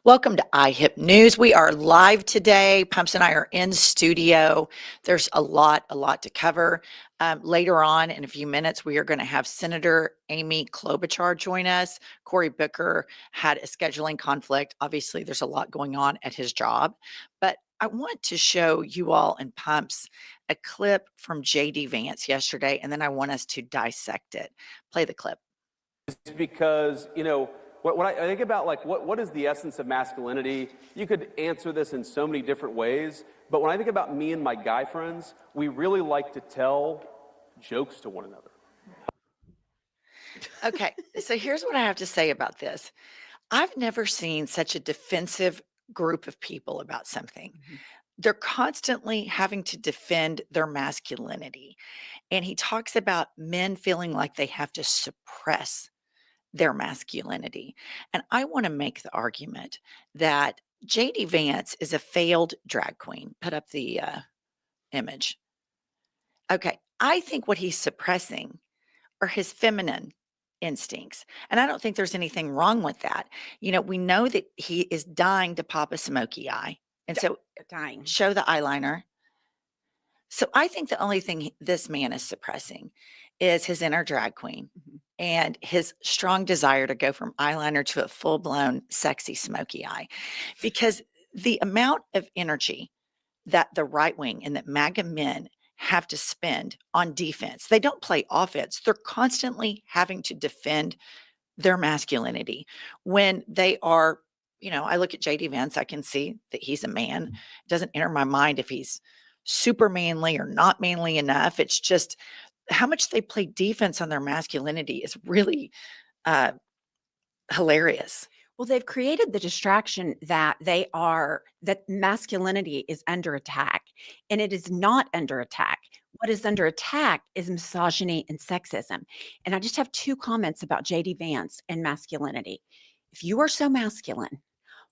Welcome to IHIP News. We are live today. Pumps and I are in studio. There's a lot to cover. Later on in a few minutes, we are going to have Senator Amy Klobuchar join us. Cory Booker had a scheduling conflict. Obviously, there's a lot going on at his job, but I want to show you all in Pumps a clip from J.D. Vance yesterday, and then I want us to dissect it. Play the clip. Because, when I think about what is the essence of masculinity, you could answer this in so many different ways. But when I think about me and my guy friends, we really like to tell jokes to one another. Okay, so here's what I have to say about this. I've never seen such a defensive group of people about something. They're constantly having to defend their masculinity. And he talks about men feeling like they have to suppress their masculinity. And I want to make the argument that JD Vance is a failed drag queen. Put up the image. Okay, I think what he's suppressing are his feminine instincts. And I don't think there's anything wrong with that. We know that he is dying to pop a smoky eye. And so Dying. show the eyeliner. So I think the only thing this man is suppressing is his inner drag queen and his strong desire to go from eyeliner to a full-blown sexy smoky eye. Because the amount of energy that the right wing and that MAGA men have to spend on defense, they don't play offense. They're constantly having to defend their masculinity when they are, I look at JD Vance, I can see that he's a man. It doesn't enter my mind if he's super manly or not manly enough. It's just how much they play defense on their masculinity is really hilarious. Well, they've created the distraction that that masculinity is under attack, and it is not under attack. What is under attack is misogyny and sexism. And I just have two comments about JD Vance and masculinity. If you are so masculine,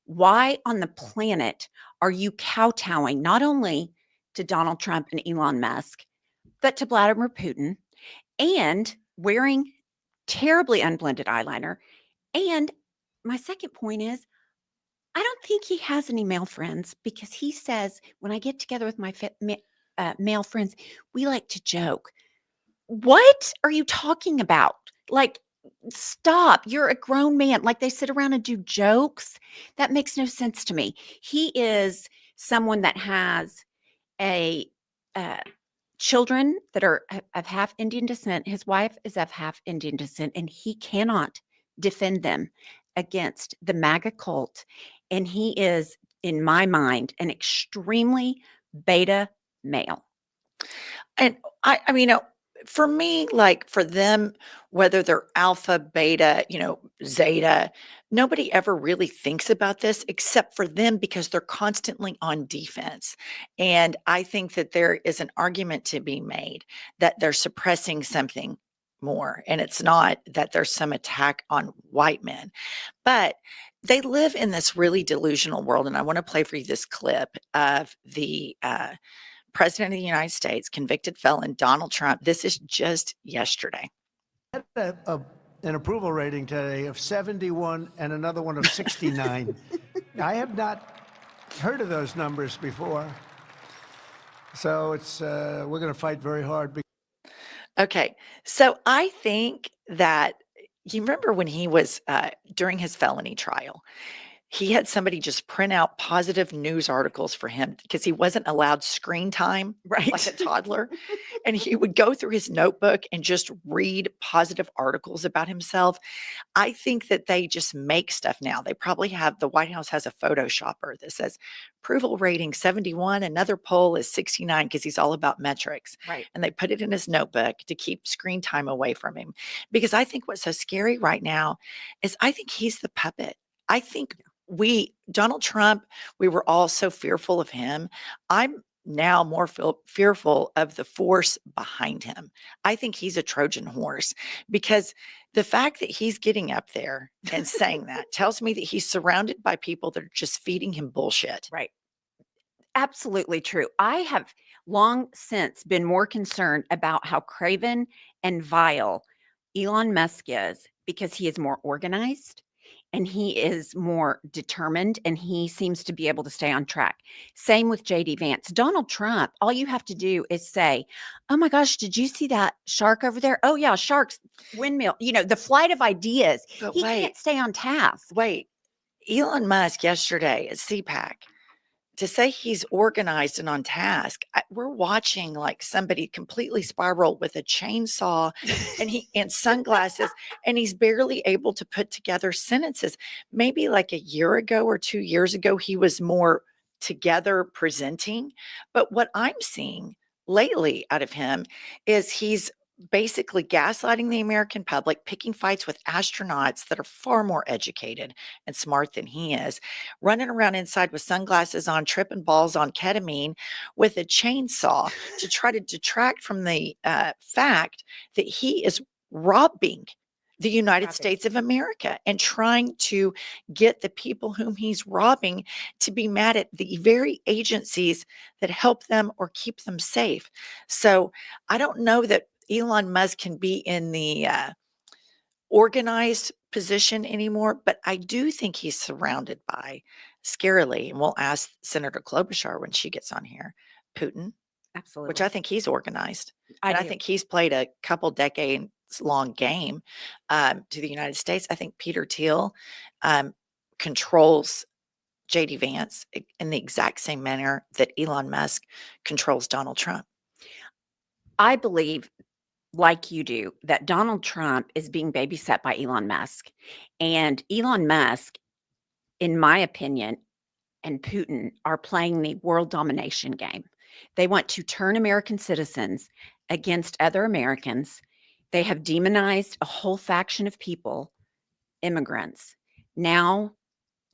why on the planet are you kowtowing not only to Donald Trump and Elon Musk, but to Vladimir Putin, and wearing terribly unblended eyeliner? And my second point is, I don't think he has any male friends, because he says, when I get together with my male friends, we like to joke. What are you talking about? Stop. You're a grown man. They sit around and do jokes. That makes no sense to me. He is someone that has children that are of half Indian descent. His wife is of half Indian descent, and he cannot defend them against the MAGA cult. And he is, in my mind, an extremely beta male. And I mean, for me, for them, whether they're alpha, beta, zeta, nobody ever really thinks about this except for them, because they're constantly on defense. And I think that there is an argument to be made that they're suppressing something more. And it's not that there's some attack on white men, but they live in this really delusional world. And I want to play for you this clip of the President of the United States, convicted felon Donald Trump. This is just yesterday. Had an approval rating today of 71 and another one of 69. I have not heard of those numbers before. So it's we're going to fight very hard. Okay, so I think that you remember when he was during his felony trial, he had somebody just print out positive news articles for him because he wasn't allowed screen time, Right. like a toddler. And he would go through his notebook and just read positive articles about himself. I think that they just make stuff now. They probably have, the White House has a Photoshopper that says approval rating 71, another poll is 69, because he's all about metrics. Right. And they put it in his notebook to keep screen time away from him. Because I think what's so scary right now is I think he's the puppet. I think Donald Trump, we were all so fearful of him. I'm now more fearful of the force behind him. I think he's a Trojan horse, because the fact that he's getting up there and saying that tells me that he's surrounded by people that are just feeding him bullshit. Right. Absolutely true. I have long since been more concerned about how craven and vile Elon Musk is, because he is more organized. and he is more determined, and he seems to be able to stay on track. Same with JD Vance. Donald Trump, all you have to do is say, "Oh my gosh, did you see that shark over there? Oh yeah, sharks, windmill." The flight of ideas. But He wait, can't stay on task. wait. Elon Musk yesterday at CPAC, to say he's organized and on task, we're watching like somebody completely spiral with a chainsaw and sunglasses, and he's barely able to put together sentences. Maybe like a year ago or 2 years ago, he was more together presenting. But what I'm seeing lately out of him is he's basically gaslighting the American public, picking fights with astronauts that are far more educated and smart than he is, running around inside with sunglasses on, tripping balls on ketamine with a chainsaw to try to detract from the fact that he is robbing the United Robbing. States of America and trying to get the people whom he's robbing to be mad at the very agencies that help them or keep them safe. So I don't know that Elon Musk can be in the organized position anymore, but I do think he's surrounded by, scarily, and we'll ask Senator Klobuchar when she gets on here, Putin, Absolutely. which I think he's organized. I And I do. think he's played a couple decades long game to the United States. I think Peter Thiel controls JD Vance in the exact same manner that Elon Musk controls Donald Trump. I believe, like you do, that Donald Trump is being babysat by Elon Musk. And Elon Musk, in my opinion, and Putin are playing the world domination game. They want to turn American citizens against other Americans. They have demonized a whole faction of people, immigrants. Now,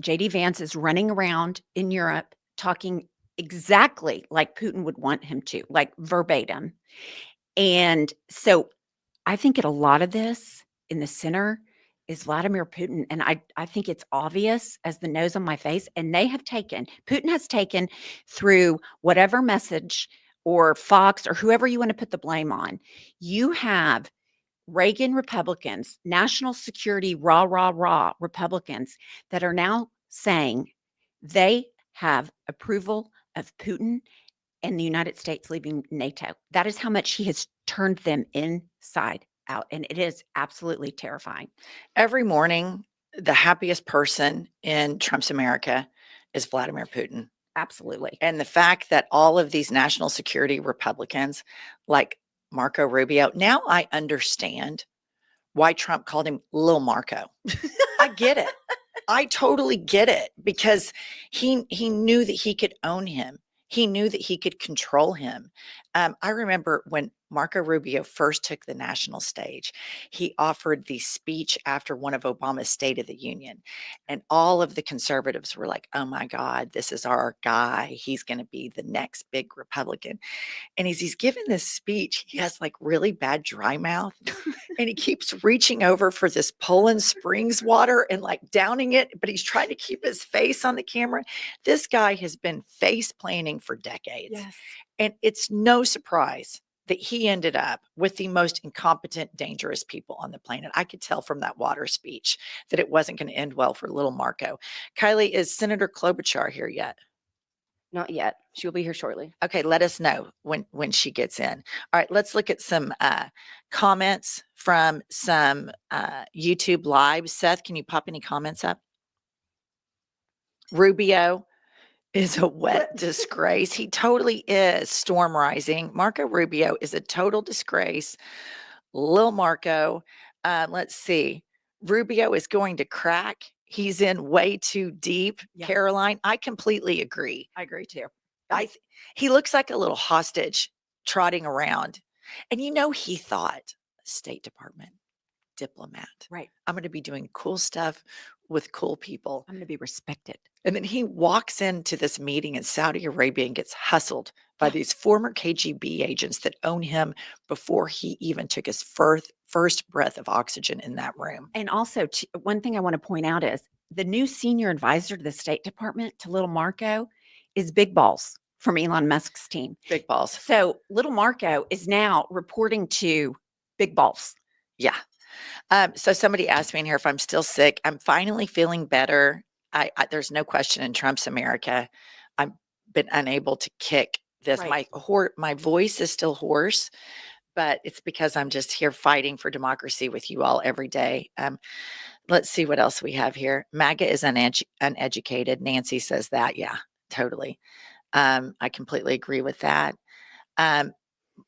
JD Vance is running around in Europe talking exactly like Putin would want him to, like verbatim. And so I think at a lot of this in the center is Vladimir Putin. And I think it's obvious as the nose on my face. And Putin has taken through whatever message or Fox or whoever you want to put the blame on. You have Reagan Republicans, national security, rah Republicans that are now saying they have approval of Putin and the United States leaving NATO. That is how much he has turned them inside out. And it is absolutely terrifying. Every morning, the happiest person in Trump's America is Vladimir Putin. Absolutely. And the fact that all of these national security Republicans, like Marco Rubio, now I understand why Trump called him Lil Marco. I get it. I totally get it, because he knew that he could own him. He knew that he could control him. I remember when Marco Rubio first took the national stage, he offered the speech after one of Obama's State of the Union. And all of the conservatives were like, oh my God, this is our guy. He's going to be the next big Republican. And as he's giving this speech, he has like really bad dry mouth. And he keeps reaching over for this Poland Springs water and like downing it, but he's trying to keep his face on the camera. This guy has been face planning for decades. Yes. And it's no surprise that he ended up with the most incompetent, dangerous people on the planet. I could tell from that water speech that it wasn't going to end well for little Marco. Kylie, is Senator Klobuchar here yet? Not yet. She will be here shortly. Okay, let us know when she gets in. All right, let's look at some comments from some YouTube live. Seth, can you pop any comments up? Rubio is a wet disgrace. He totally is. Storm Rising. Marco Rubio is a total disgrace. Lil Marco. Let's see. Rubio is going to crack. He's in way too deep. Yeah. Caroline, I completely agree. I agree too. He looks like a little hostage trotting around. And he thought, State Department, diplomat. Right. I'm going to be doing cool stuff with cool people. I'm going to be respected. And then he walks into this meeting in Saudi Arabia and gets hustled by these former KGB agents that own him before he even took his first breath of oxygen in that room. And also, one thing I want to point out is the new senior advisor to the State Department, to little Marco, is Big Balls from Elon Musk's team. Big balls. So little Marco is now reporting to Big Balls. Yeah. So somebody asked me in here if I'm still sick. I'm finally feeling better. There's no question in Trump's America. I've been unable to kick this. Right. My voice is still hoarse, but it's because I'm just here fighting for democracy with you all every day. Let's see what else we have here. MAGA is uneducated. Nancy says that. Yeah, totally. I completely agree with that.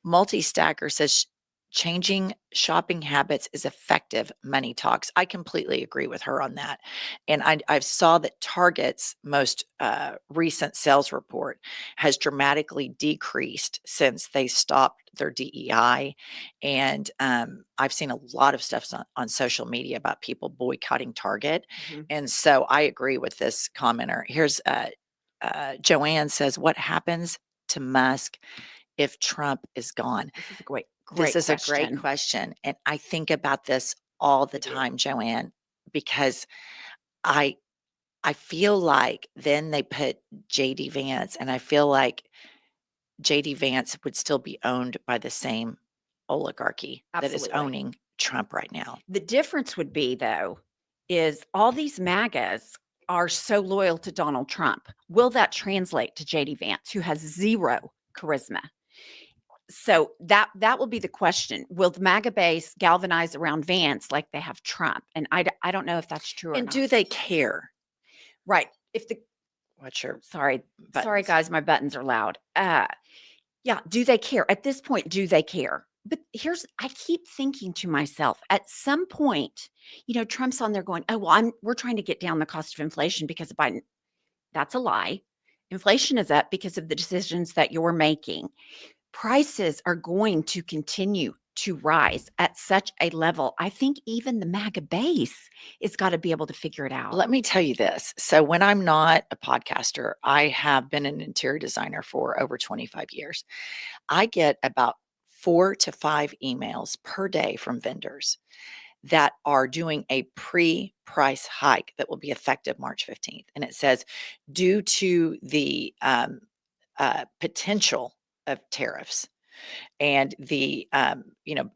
Multi-stacker says changing shopping habits is effective money talks. I completely agree with her on that. And I saw that Target's most recent sales report has dramatically decreased since they stopped their DEI. And I've seen a lot of stuff on social media about people boycotting Target. Mhm. And so I agree with this commenter. Here's Joanne says, what happens to Musk if Trump is gone? This is a great This is question. a great question. And I think about this all the I do. time, Joanne, because I I feel like then they put JD Vance, and I feel like JD Vance would still be owned by the same oligarchy that is Absolutely. owning Trump right now. The difference would be, though, is all these MAGAs are so loyal to Donald Trump. Will that translate to JD Vance, who has zero charisma? So that will be the question. Will the MAGA base galvanize around Vance like they have Trump? And I don't know if that's true or And not. do they care? Right. If the What's your sorry, buttons? guys, my buttons are loud. Yeah, do they care? At this point, do they care? But I keep thinking to myself, at some point, Trump's on there going, "Oh, well, we're trying to get down the cost of inflation because of Biden." That's a lie. Inflation is up because of the decisions that you're making. Prices are going to continue to rise at such a level. I think even the MAGA base is got to be able to figure it out. Let me tell you this. So when I'm not a podcaster, I have been an interior designer for over 25 years. I get about 4 to 5 emails per day from vendors that are doing a pre-price hike that will be effective March 15th. And it says, due to the potential of tariffs and the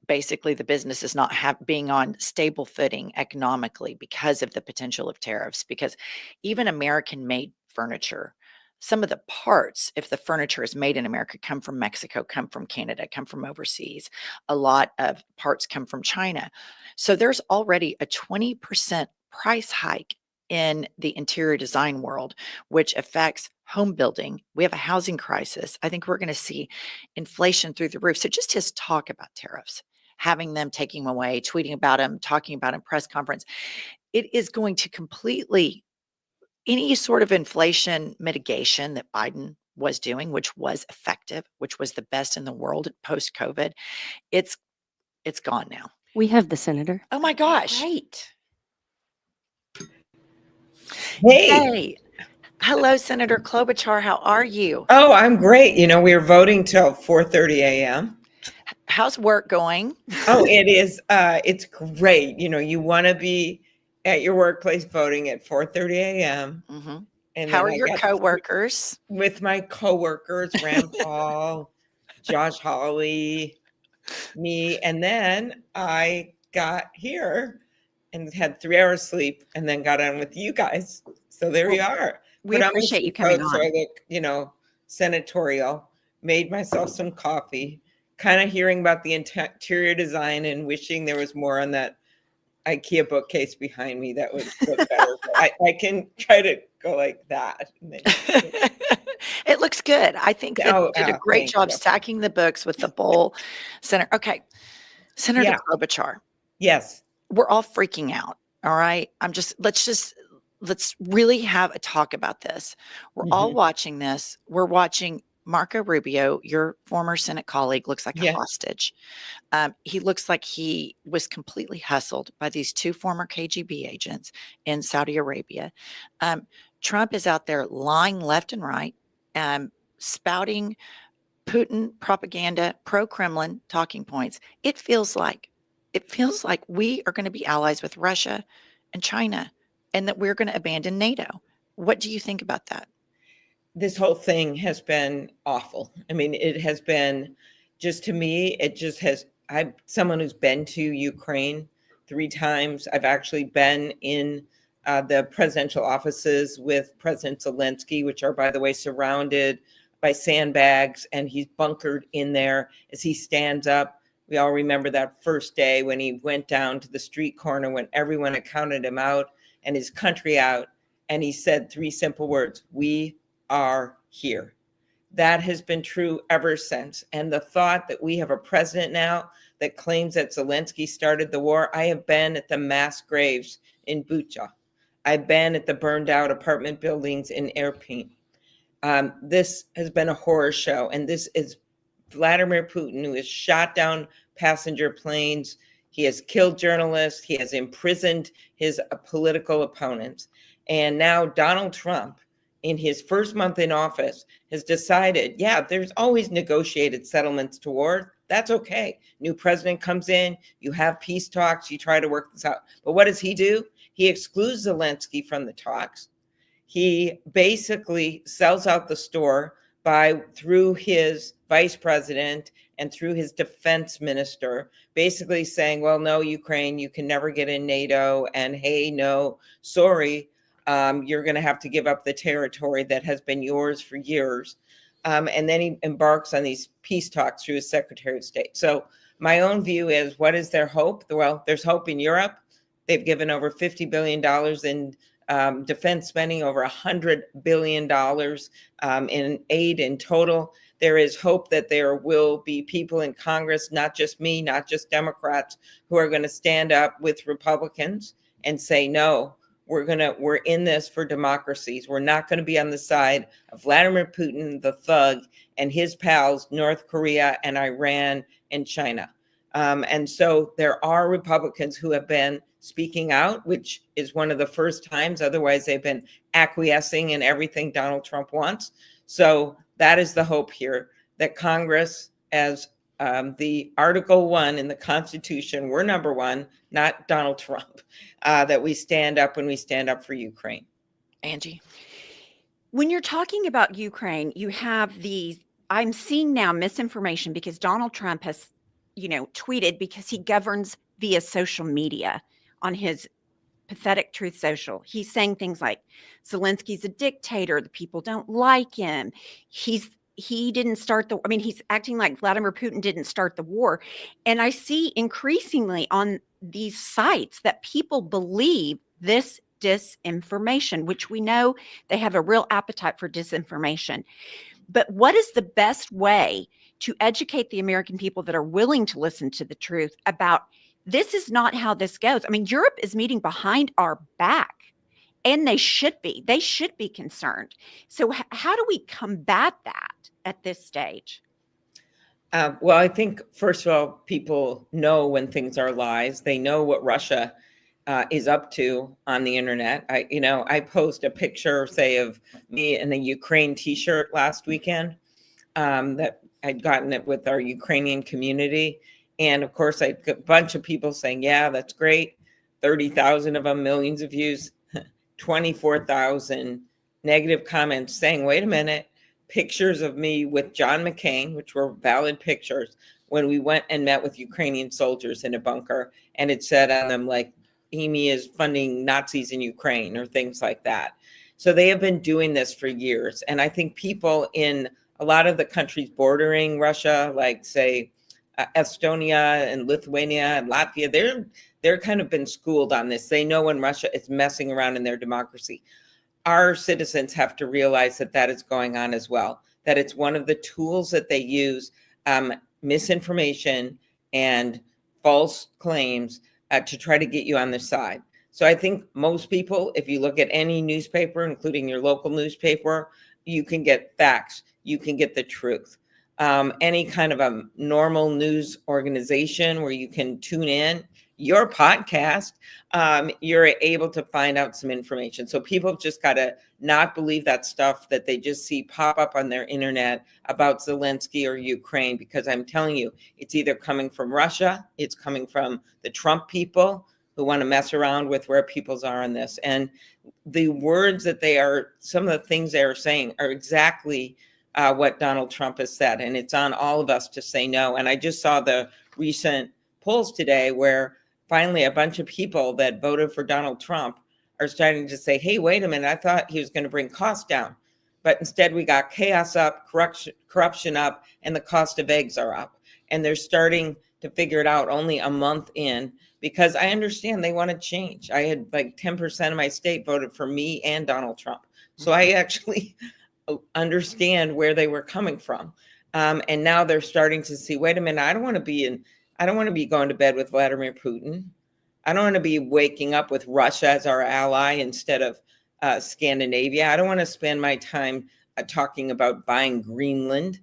basically the business is not being on stable footing economically because of the potential of tariffs, because even American made furniture, some of the parts, if the furniture is made in America, come from Mexico, come from Canada, come from overseas. A lot of parts come from China. So there's already a 20% price hike in the interior design world, which affects home building. We have a housing crisis. I think we're going to see inflation through the roof. So just his talk about tariffs, having them, taking them away, tweeting about them, talking about them, press conference, it is going to completely, any sort of inflation mitigation that Biden was doing, which was effective, which was the best in the world post COVID, it's gone now. We have the senator. Oh my gosh. Right. Hey. Hey. Hello, Senator Klobuchar. How are you? Oh, I'm great. We were voting till 4:30 a.m. How's work going? Oh, it is. It's great. You want to be at your workplace voting at 4:30 a.m. Mm-hmm. And How then are I your got coworkers? with my coworkers, Rand Paul, Josh Hawley, me, and then I got here and had 3 hours sleep, and then got on with you guys. So there we are. We Put on my appreciate you coming seatbelt so on. I look, senatorial. Made myself some coffee. Kind of hearing about the interior design and wishing there was more on that IKEA bookcase behind me that would look better. I can try to go like that. It looks good. I think that you did a great thank job you. stacking the books with the bowl. Okay. Senator Yeah. Klobuchar, Yes. we're all freaking out. All right. Let's really have a talk about this. We're all watching this. We're watching Marco Rubio, your former Senate colleague, looks like a Yeah. hostage. He looks like he was completely hustled by these 2 former KGB agents in Saudi Arabia. Trump is out there lying left and right, spouting Putin propaganda, pro-Kremlin talking points. It feels like we are going to be allies with Russia and China, and that we're going to abandon NATO. What do you think about that? This whole thing has been awful. I mean, it has been just, to me, it just has. I'm someone who's been to Ukraine 3 times. I've actually been in the presidential offices with President Zelensky, which are, by the way, surrounded by sandbags, and he's bunkered in there as he stands up. We all remember that first day when he went down to the street corner when everyone had counted him out and his country out, and he said 3 simple words: "We are here." That has been true ever since. And the thought that we have a president now that claims that Zelensky started the war. I have been at the mass graves in Bucha. I've been at the burned out apartment buildings in Irpin. This has been a horror show. And this is Vladimir Putin, who has shot down passenger planes. He has killed journalists. He has imprisoned his political opponents. And now Donald Trump, in his first month in office, has decided, yeah, there's always negotiated settlements to war. That's okay. New president comes in, you have peace talks, you try to work this out. But what does he do? He excludes Zelensky from the talks. He basically sells out the store through his vice president and through his defense minister, basically saying, well, no, Ukraine, you can never get in NATO. And hey, no, sorry. You're going to have to give up the territory that has been yours for years. And then he embarks on these peace talks through his Secretary of State. So my own view is, what is their hope? Well, there's hope in Europe. They've given over $50 billion in defense spending, over $100 billion in aid in total. There is hope that there will be people in Congress, not just me, not just Democrats, who are going to stand up with Republicans and say, no, we're in this for democracies. We're not going to be on the side of Vladimir Putin, the thug, and his pals, North Korea and Iran and China. And so there are Republicans who have been speaking out, which is one of the first times. Otherwise, they've been acquiescing in everything Donald Trump wants. So that is the hope here, that Congress, as the Article 1 in the Constitution, we're number one, not Donald Trump, that we stand up when we stand up for Ukraine. Angie. When you're talking about Ukraine, you have these, I'm seeing now misinformation because Donald Trump has, tweeted, because he governs via social media on his pathetic Truth Social. He's saying things like, Zelensky's a dictator, the people don't like him. He didn't start he's acting like Vladimir Putin didn't start the war. And I see increasingly on these sites that people believe this disinformation, which we know they have a real appetite for disinformation. But what is the best way to educate the American people that are willing to listen to the truth about this is not how this goes? Europe is meeting behind our back. And they should be concerned. So how do we combat that at this stage? Well, I think, first of all, people know when things are lies. They know what Russia is up to on the internet. I post a picture, say, of me in a Ukraine T-shirt last weekend that I'd gotten it with our Ukrainian community. And of course, I got a bunch of people saying, yeah, that's great. 30,000 of them, millions of views. 24,000 negative comments saying, wait a minute, pictures of me with John McCain, which were valid pictures, when we went and met with Ukrainian soldiers in a bunker. And it said on them, like, EME is funding Nazis in Ukraine or things like that. So they have been doing this for years. And I think people in a lot of the countries bordering Russia, like, say, Estonia and Lithuania and Latvia, they're kind of been schooled on this. They know when Russia is messing around in their democracy. Our citizens have to realize that that is going on as well, that it's one of the tools that they use, misinformation and false claims to try to get you on their side. So I think most people, if you look at any newspaper, including your local newspaper, you can get facts, you can get the truth. Any kind of a normal news organization where you can tune in, your podcast, you're able to find out some information. So people just got to not believe that stuff that they just see pop up on their internet about Zelensky or Ukraine, because I'm telling you, it's either coming from Russia, it's coming from the Trump people who want to mess around with where peoples are on this. And the words that some of the things they are saying are exactly what Donald Trump has said. And it's on all of us to say no. And I just saw the recent polls today where finally a bunch of people that voted for Donald Trump are starting to say, hey, wait a minute, I thought he was going to bring costs down. But instead we got chaos up, corruption up, and the cost of eggs are up. And they're starting to figure it out only a month in, because I understand they want to change. I had like 10% of my state voted for me and Donald Trump. So I actually understand where they were coming from. And now they're starting to see, wait a minute, I don't want to be going to bed with Vladimir Putin. I don't want to be waking up with Russia as our ally instead of Scandinavia. I don't want to spend my time talking about buying Greenland.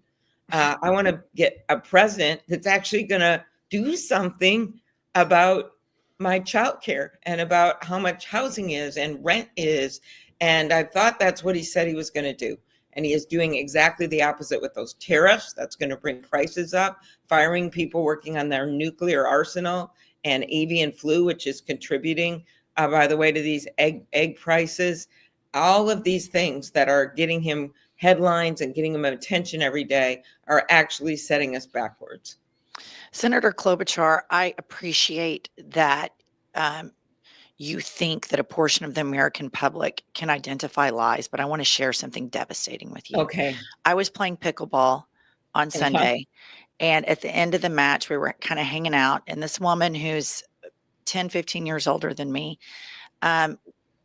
I want to get a president that's actually going to do something about my childcare and about how much housing is and rent is. And I thought that's what he said he was going to do. And he is doing exactly the opposite with those tariffs. That's going to bring prices up, firing people working on their nuclear arsenal, and avian flu, which is contributing, by the way, to these egg prices. All of these things that are getting him headlines and getting him attention every day are actually setting us backwards. Senator Klobuchar, I appreciate that you think that a portion of the American public can identify lies, but I want to share something devastating with you. Okay. I was playing pickleball on Sunday, and at the end of the match, we were kind of hanging out, and this woman who's 10, 15 years older than me,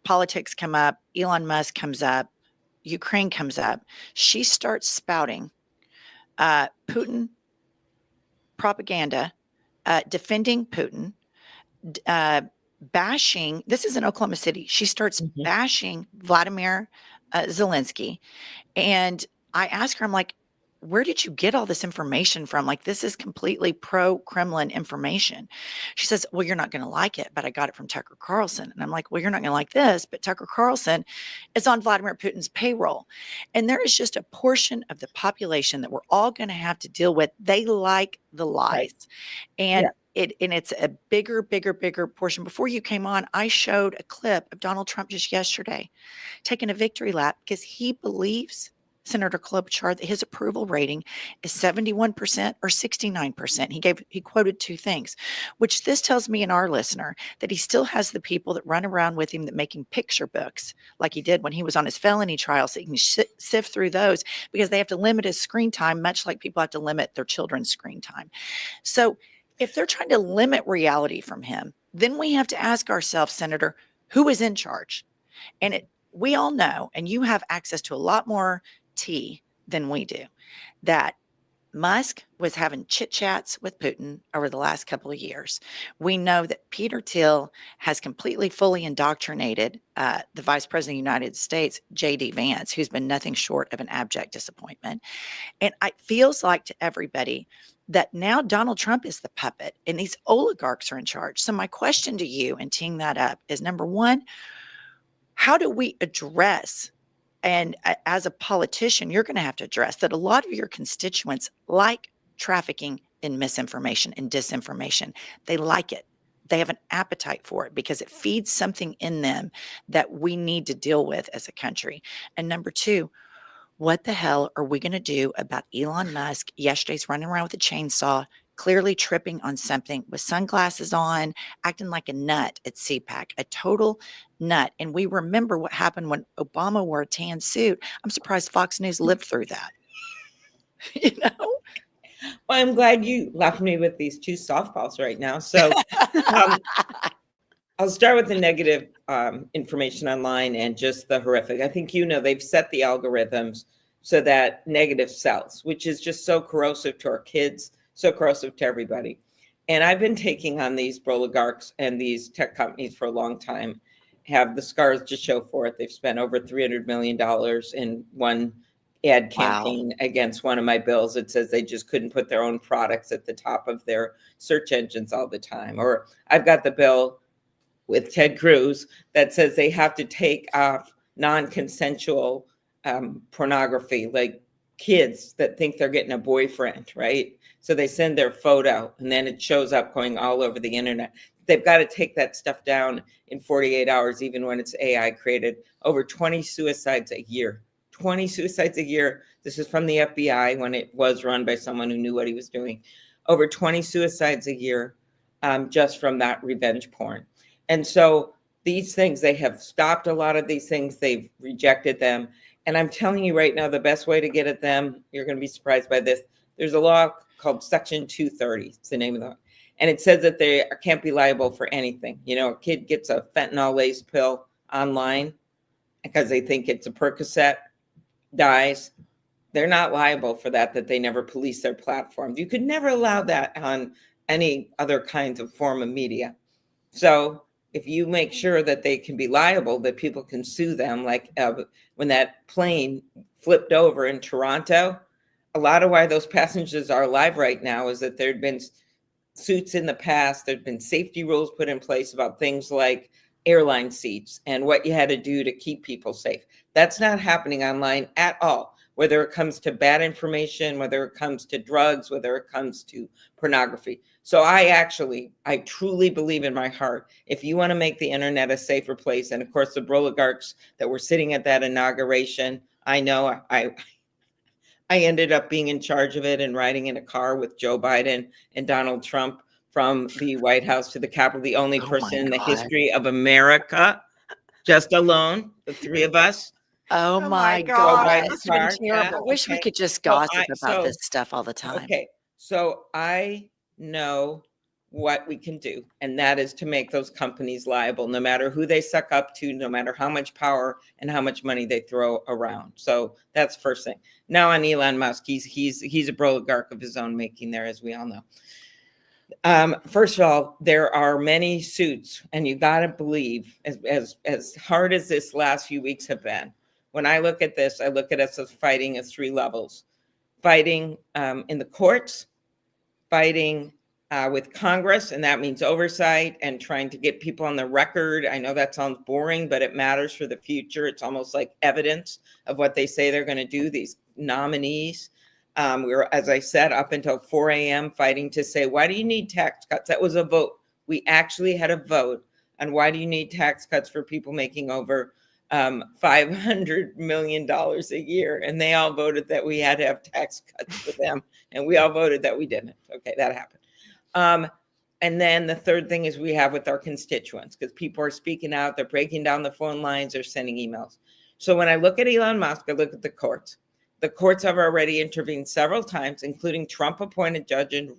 politics come up, Elon Musk comes up, Ukraine comes up. She starts spouting Putin propaganda, defending Putin, bashing. This is in Oklahoma City. She starts bashing Vladimir Zelensky. And I asked her, I'm like, where did you get all this information from? Like, this is completely pro-Kremlin information. She says, well, you're not going to like it, but I got it from Tucker Carlson. And I'm like, well, you're not going to like this, but Tucker Carlson is on Vladimir Putin's payroll. And there is just a portion of the population that we're all going to have to deal with. They like the lies. Right. And it's a bigger portion. Before you came on, I showed a clip of Donald Trump just yesterday taking a victory lap because he believes, Senator Klobuchar, that his approval rating is 71% or 69%. He quoted two things, which this tells me and our listener that he still has the people that run around with him that make him picture books like he did when he was on his felony trial, so he can sift through those because they have to limit his screen time, much like people have to limit their children's screen time. So if they're trying to limit reality from him, then we have to ask ourselves, Senator, who is in charge? And we all know, and you have access to a lot more tea than we do, that Musk was having chit chats with Putin over the last couple of years. We know that Peter Thiel has completely, fully indoctrinated the Vice President of the United States, J.D. Vance, who's been nothing short of an abject disappointment. And it feels like to everybody that now Donald Trump is the puppet and these oligarchs are in charge. So my question to you, and teeing that up, is number one, how do we address, and as a politician, you're going to have to address that a lot of your constituents like trafficking in misinformation and disinformation. They like it. They have an appetite for it because it feeds something in them that we need to deal with as a country. And number two, what the hell are we going to do about Elon Musk yesterday's running around with a chainsaw, clearly tripping on something with sunglasses on, acting like a nut at CPAC, a total nut. And we remember what happened when Obama wore a tan suit. I'm surprised Fox News lived through that. You know? Well, I'm glad you left me with these two softballs right now. So I'll start with the negative information online and just the horrific. I think, they've set the algorithms so that negative sells, which is just so corrosive to our kids, so corrosive to everybody. And I've been taking on these oligarchs and these tech companies for a long time, have the scars to show for it. They've spent over $300 million in one ad campaign against one of my bills. It says they just couldn't put their own products at the top of their search engines all the time. Or I've got the bill with Ted Cruz that says they have to take off non-consensual pornography, like kids that think they're getting a boyfriend, right? So they send their photo and then it shows up going all over the internet. They've got to take that stuff down in 48 hours, even when it's AI created. Over 20 suicides a year. 20 suicides a year. This is from the FBI when it was run by someone who knew what he was doing. Over 20 suicides a year. just from that revenge porn. And so these things, they have stopped a lot of these things. They've rejected them. And I'm telling you right now, the best way to get at them, you're going to be surprised by this. There's a law called Section 230. It's the name of the law. And it says that they can't be liable for anything. You know, a kid gets a fentanyl laced pill online because they think it's a Percocet, dies. They're not liable for that they never police their platforms. You could never allow that on any other kinds of form of media. So if you make sure that they can be liable, that people can sue them, like when that plane flipped over in Toronto, a lot of why those passengers are alive right now is that there'd been suits in the past. There'd been safety rules put in place about things like airline seats and what you had to do to keep people safe. That's not happening online at all, whether it comes to bad information, whether it comes to drugs, whether it comes to pornography. So I truly believe in my heart, if you want to make the internet a safer place, and of course the oligarchs that were sitting at that inauguration, I know I ended up being in charge of it and riding in a car with Joe Biden and Donald Trump from the White House to the Capitol, the only Oh person my in the God. history of America, just alone, the three of us. Oh my my God, God. that Must have been must have been terrible. I terrible. wish we Okay. could just So gossip about this stuff all the time. Okay, so I know what we can do, and that is to make those companies liable, no matter who they suck up to, no matter how much power and how much money they throw around. So that's first thing. Now on Elon Musk, he's a oligarch of his own making there, as we all know. First of all, there are many suits, and you got to believe, as hard as this last few weeks have been, when I look at this, I look at us as fighting at three levels: fighting in the courts, fighting with Congress, and that means oversight and trying to get people on the record. I know that sounds boring, but it matters for the future. It's almost like evidence of what they say they're going to do, these nominees. We were, as I said, up until 4 a.m. fighting to say, why do you need tax cuts? That was a vote. We actually had a vote on why do you need tax cuts for people making over $500 million a year. And they all voted that we had to have tax cuts for them. And we all voted that we didn't. Okay, that happened. And then the third thing is we have with our constituents, because people are speaking out, they're breaking down the phone lines, they're sending emails. So when I look at Elon Musk, I look at the courts. The courts have already intervened several times, including Trump appointed judge and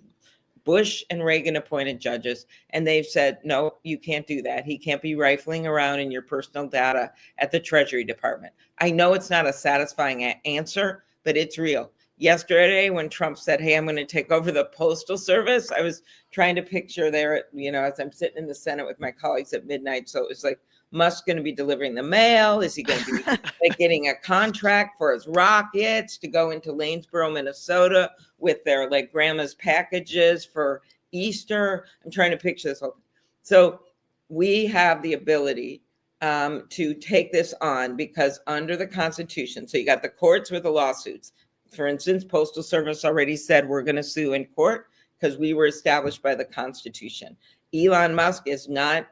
Bush and Reagan appointed judges. And they've said, no, you can't do that. He can't be rifling around in your personal data at the Treasury Department. I know it's not a satisfying answer, but it's real. Yesterday, when Trump said, hey, I'm going to take over the Postal Service, I was trying to picture there, as I'm sitting in the Senate with my colleagues at midnight. So it was like, Musk going to be delivering the mail? Is he going to be like getting a contract for his rockets to go into Lanesboro, Minnesota with their like grandma's packages for Easter? I'm trying to picture this whole thing. So we have the ability to take this on, because under the Constitution, so you got the courts with the lawsuits. For instance, Postal Service already said we're going to sue in court because we were established by the Constitution. Elon Musk is not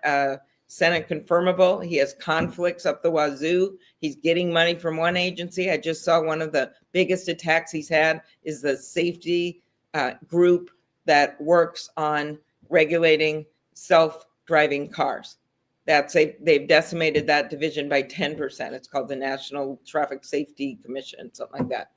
Senate confirmable. He has conflicts up the wazoo. He's getting money from one agency. I just saw one of the biggest attacks he's had is the safety group that works on regulating self-driving cars. They've decimated that division by 10%. It's called the National Traffic Safety Commission, something like that.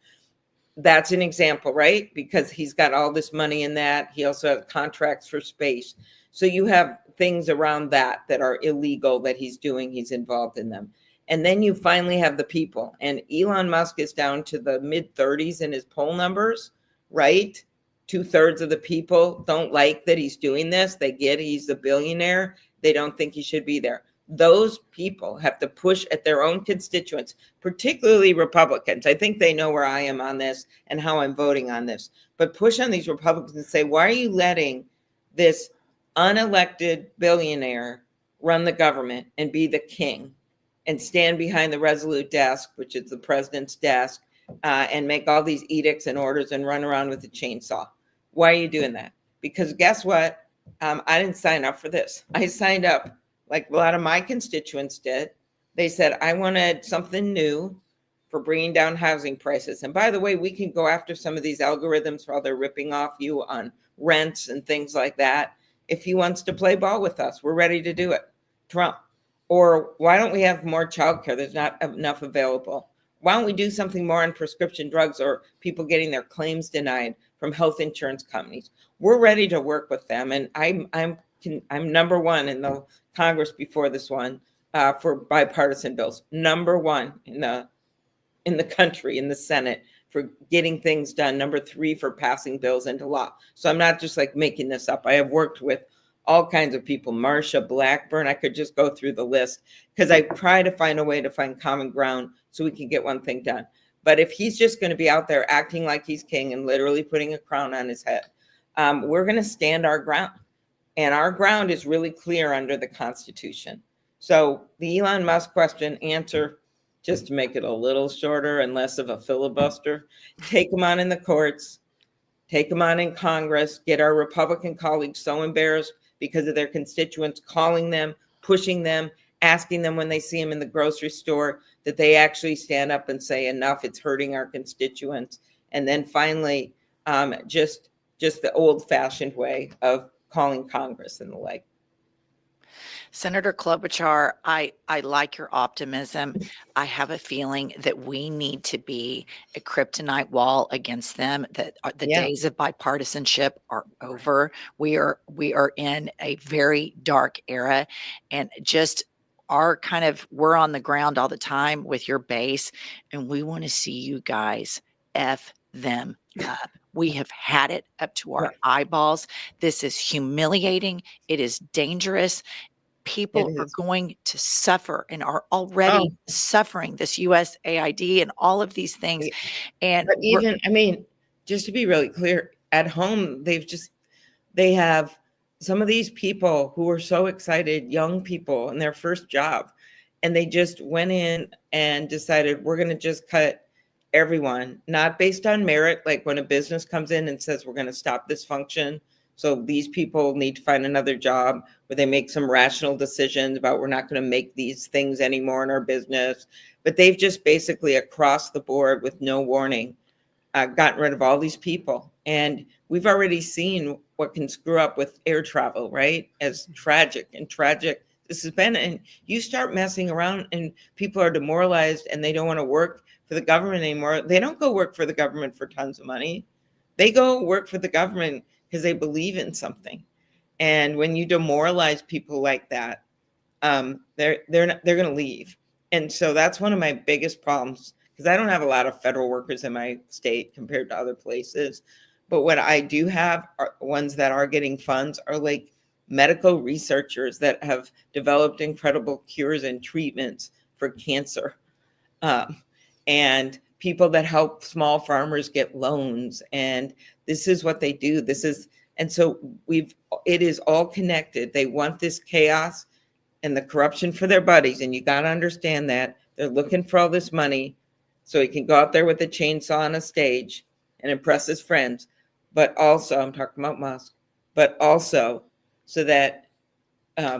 That's an example, right? Because he's got all this money in that. He also has contracts for space. So you have things around that are illegal that he's doing. He's involved in them. And then you finally have the people. And Elon Musk is down to the mid 30s in his poll numbers, right? 2/3 of the people don't like that he's doing this. They get he's a billionaire. They don't think he should be there. Those people have to push at their own constituents, particularly Republicans. I think they know where I am on this and how I'm voting on this. But push on these Republicans and say, why are you letting this unelected billionaire run the government and be the king and stand behind the Resolute desk, which is the president's desk, and make all these edicts and orders and run around with a chainsaw? Why are you doing that? Because guess what? I didn't sign up for this. I signed up like a lot of my constituents did. They said, I wanted something new for bringing down housing prices. And by the way, we can go after some of these algorithms while they're ripping off you on rents and things like that. if he wants to play ball with us, we're ready to do it. Trump. Or why don't we have more childcare? There's not enough available. Why don't we do something more on prescription drugs or people getting their claims denied from health insurance companies? We're ready to work with them, and I'm number one in the Congress before this one for bipartisan bills. Number one in the country, in the Senate, for getting things done. Number three for passing bills into law. So I'm not just like making this up. I have worked with all kinds of people, Marsha Blackburn. I could just go through the list because I try to find a way to find common ground so we can get one thing done. But if he's just going to be out there acting like he's king and literally putting a crown on his head, we're going to stand our ground. And our ground is really clear under the Constitution. So the Elon Musk question answer, just to make it a little shorter and less of a filibuster, take them on in the courts, take them on in Congress, get our Republican colleagues so embarrassed because of their constituents calling them, pushing them, asking them when they see them in the grocery store that they actually stand up and say enough, it's hurting our constituents. And then finally, just the old-fashioned way of calling Congress and the like. Senator Klobuchar, I like your optimism. I have a feeling that we need to be a kryptonite wall against them, that the days of bipartisanship are over. We are in a very dark era, and just we're on the ground all the time with your base, and we want to see you guys F them up. We have had it up to our eyeballs. This is humiliating. It is dangerous. People are going to suffer and are already suffering, this USAID and all of these things. And but even, I mean, just to be really clear, at home, they have some of these people who were so excited, young people in their first job, and they just went in and decided we're going to just cut everyone, not based on merit. Like when a business comes in and says, we're going to stop this function, so these people need to find another job, where they make some rational decisions about we're not going to make these things anymore in our business. But they've just basically across the board with no warning gotten rid of all these people. And we've already seen what can screw up with air travel, right? As tragic this has been. And you start messing around and people are demoralized and they don't want to work for the government anymore. They don't go work for the government for tons of money. They go work for the government because they believe in something. And when you demoralize people like that, they're going to leave. And so that's one of my biggest problems, because I don't have a lot of federal workers in my state compared to other places. But what I do have, are ones that are getting funds, are like medical researchers that have developed incredible cures and treatments for cancer, and people that help small farmers get loans. And this is what they do. And so it is all connected. They want this chaos and the corruption for their buddies. And you got to understand that they're looking for all this money so he can go out there with a chainsaw on a stage and impress his friends. But also, I'm talking about Musk, but also so that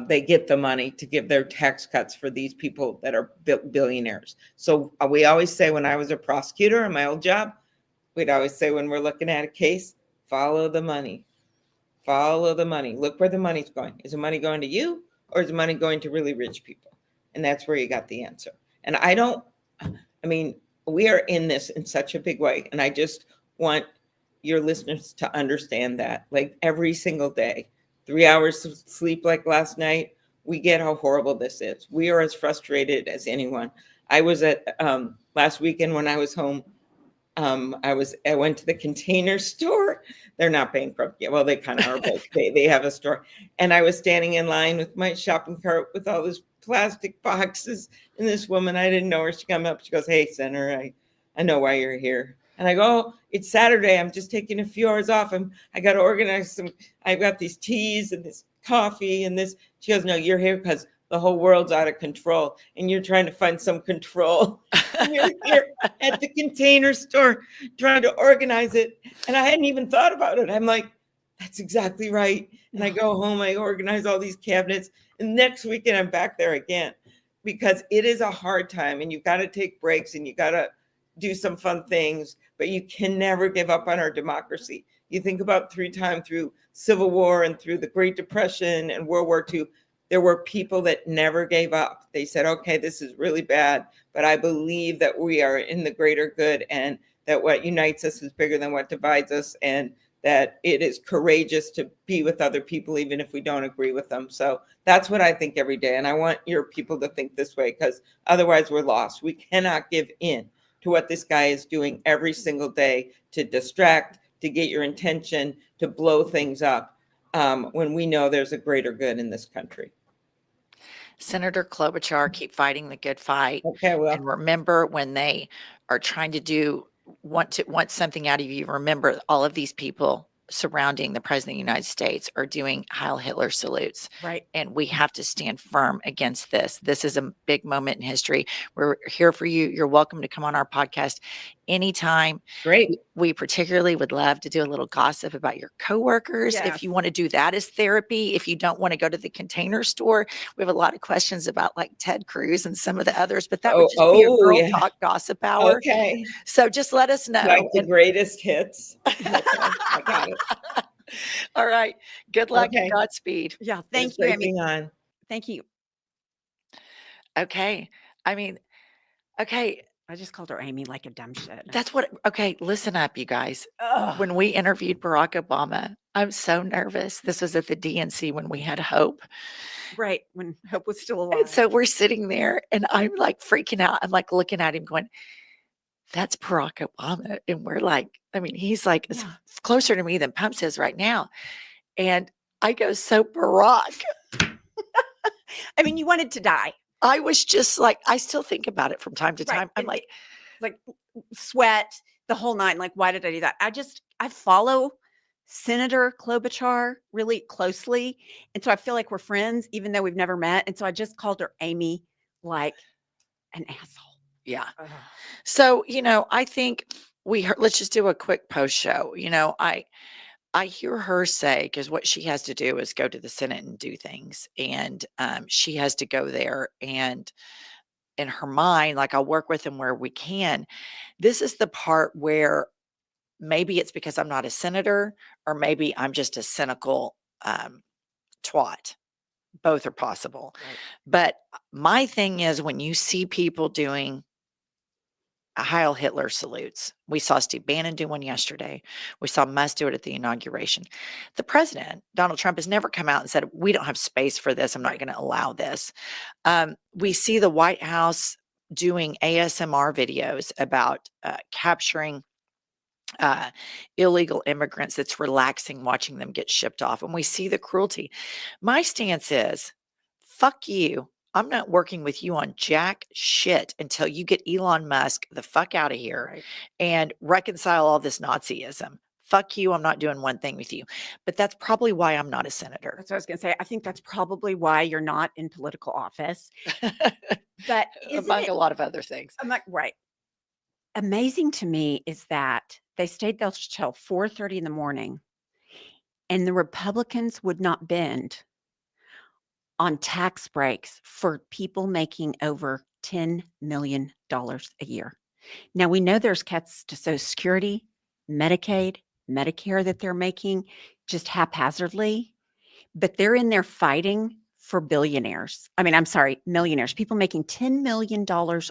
they get the money to give their tax cuts for these people that are billionaires. So we always say, when I was a prosecutor in my old job, we'd always say, when we're looking at a case, follow the money. Follow the money. Look where the money's going. Is the money going to you, or is the money going to really rich people? And that's where you got the answer. And we are in this in such a big way. And I just want your listeners to understand that, like, every single day, 3 hours of sleep like last night, we get how horrible this is. We are as frustrated as anyone. I was at last weekend when I was home. I went to the Container Store. They're not bankrupt yet. Well, they kind of are, but they have a store. And I was standing in line with my shopping cart with all these plastic boxes. And this woman, I didn't know her. She came up. She goes, "Hey, Senator, I know why you're here." And I go, "Oh, it's Saturday. I'm just taking a few hours off. I got to organize I've got these teas and this coffee and this." She goes, "No, you're here because the whole world's out of control and you're trying to find some control. And you're here at the Container Store trying to organize it." And I hadn't even thought about it. I'm like, that's exactly right. And I go home, I organize all these cabinets. And next weekend I'm back there again, because it is a hard time and you've got to take breaks and you got to do some fun things, but you can never give up on our democracy. You think about through Civil War and through the Great Depression and World War II, there were people that never gave up. They said, okay, this is really bad, but I believe that we are in the greater good and that what unites us is bigger than what divides us, and that it is courageous to be with other people even if we don't agree with them. So that's what I think every day. And I want your people to think this way, because otherwise we're lost. We cannot give in to what this guy is doing every single day to distract, to get your attention, to blow things up, when we know there's a greater good in this country. Senator Klobuchar, keep fighting the good fight. Okay, well, And remember, when they are trying to want something out of you, remember all of these people surrounding the president of the United States are doing Heil Hitler salutes. Right. And we have to stand firm against this. This is a big moment in history. We're here for you. You're welcome to come on our podcast anytime. great. We particularly would love to do a little gossip about your coworkers. Yes. If you want to do that as therapy, if you don't want to go to the Container Store, we have a lot of questions about like Ted Cruz and some of the others, but that would just be a Oh, girl yeah. talk gossip hour. Okay. So just let us know. Like the And- greatest hits. Okay, I got it. all right. Good luck Okay. and Godspeed. Yeah. It's Thank you, great Amy. being on. Thank you. Okay. I mean, okay. I just called her Amy like a dumb shit. That's what, okay. Listen up, you guys. Ugh. When we interviewed Barack Obama, I'm so nervous. This was at the DNC when we had Hope. Right. When Hope was still And alive. so we're sitting there and I'm like freaking out. I'm like looking at him going, that's Barack Obama. And we're like, I mean, he's like Yeah. closer to me than Pumps is right now. And I go, so Barack, I mean, you wanted to die. I was just like, I still think about it from time to Right. time. I'm And like, like sweat the whole night. Like, why did I do that? I follow Senator Klobuchar really closely. And so I feel like we're friends, even though we've never met. And so I just called her Amy like an asshole. yeah. Ugh. So, I think let's just do a quick post show. I hear her say, because what she has to do is go to the Senate and do things. And she has to go there. And in her mind, like, I'll work with them where we can. This is the part where maybe it's because I'm not a senator, or maybe I'm just a cynical twat. Both are possible. Right. But my thing is, when you see people doing Heil Hitler salutes. We saw Steve Bannon do one yesterday. We saw Musk do it at the inauguration. The president, Donald Trump, has never come out and said, we don't have space for this. I'm not going to allow this. We see the White House doing ASMR videos about capturing illegal immigrants. That's relaxing watching them get shipped off. And we see the cruelty. My stance is, fuck you. I'm not working with you on jack shit until you get Elon Musk the fuck out of here Right. and reconcile all this Nazism. Fuck you. I'm not doing one thing with you. But that's probably why I'm not a senator. That's what I was going to say. I think that's probably why you're not in political office. But isn't Among it, a lot of other things. I'm like, right. Amazing to me is that they stayed there till 4:30 in the morning, and the Republicans would not bend on tax breaks for people making over $10 million a year. Now, we know there's cuts to Social Security, Medicaid, Medicare that they're making just haphazardly, but they're in there fighting for billionaires. I mean, I'm sorry, millionaires, people making $10 million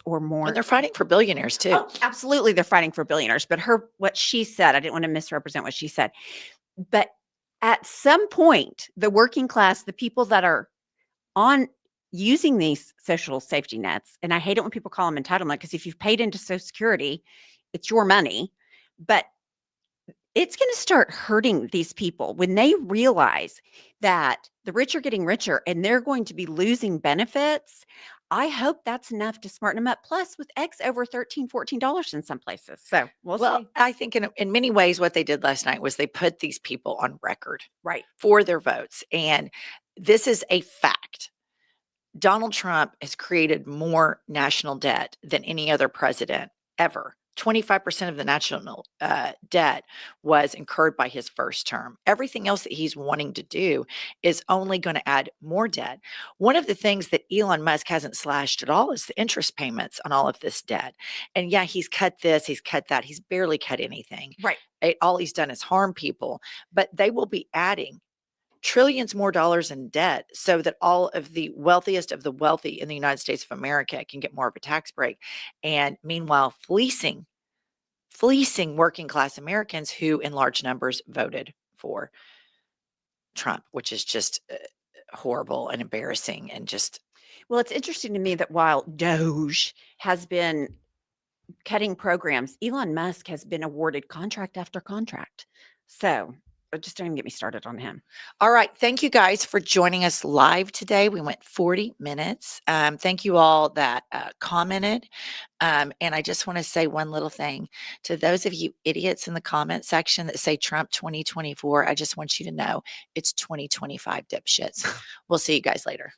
or more. And they're fighting for billionaires too. Oh, absolutely, they're fighting for billionaires. But what she said, I didn't want to misrepresent what she said. But at some point, the working class, the people that are on using these social safety nets, and I hate it when people call them entitlement, because if you've paid into Social Security, it's your money. But it's going to start hurting these people when they realize that the rich are getting richer and they're going to be losing benefits. I hope that's enough to smarten them up. Plus, with eggs over $13, $14 in some places. So we'll see. I think in many ways, what they did last night was they put these people on record Right. for their votes. And this is a fact. Donald Trump has created more national debt than any other president ever. 25% of the national debt was incurred by his first term. Everything else that he's wanting to do is only going to add more debt. One of the things that Elon Musk hasn't slashed at all is the interest payments on all of this debt. And yeah, he's cut this, he's cut that, he's barely cut anything. Right. All he's done is harm people, but they will be adding trillions more dollars in debt so that all of the wealthiest of the wealthy in the United States of America can get more of a tax break. And meanwhile, fleecing working class Americans who in large numbers voted for Trump, which is just horrible and embarrassing and just Well, it's interesting to me that while Doge has been cutting programs, Elon Musk has been awarded contract after contract. So just don't even get me started on him. all right. Thank you guys for joining us live today. We went 40 minutes. Thank you all that commented. And I just want to say one little thing to those of you idiots in the comment section that say Trump 2024. I just want you to know it's 2025, dipshits. We'll see you guys later.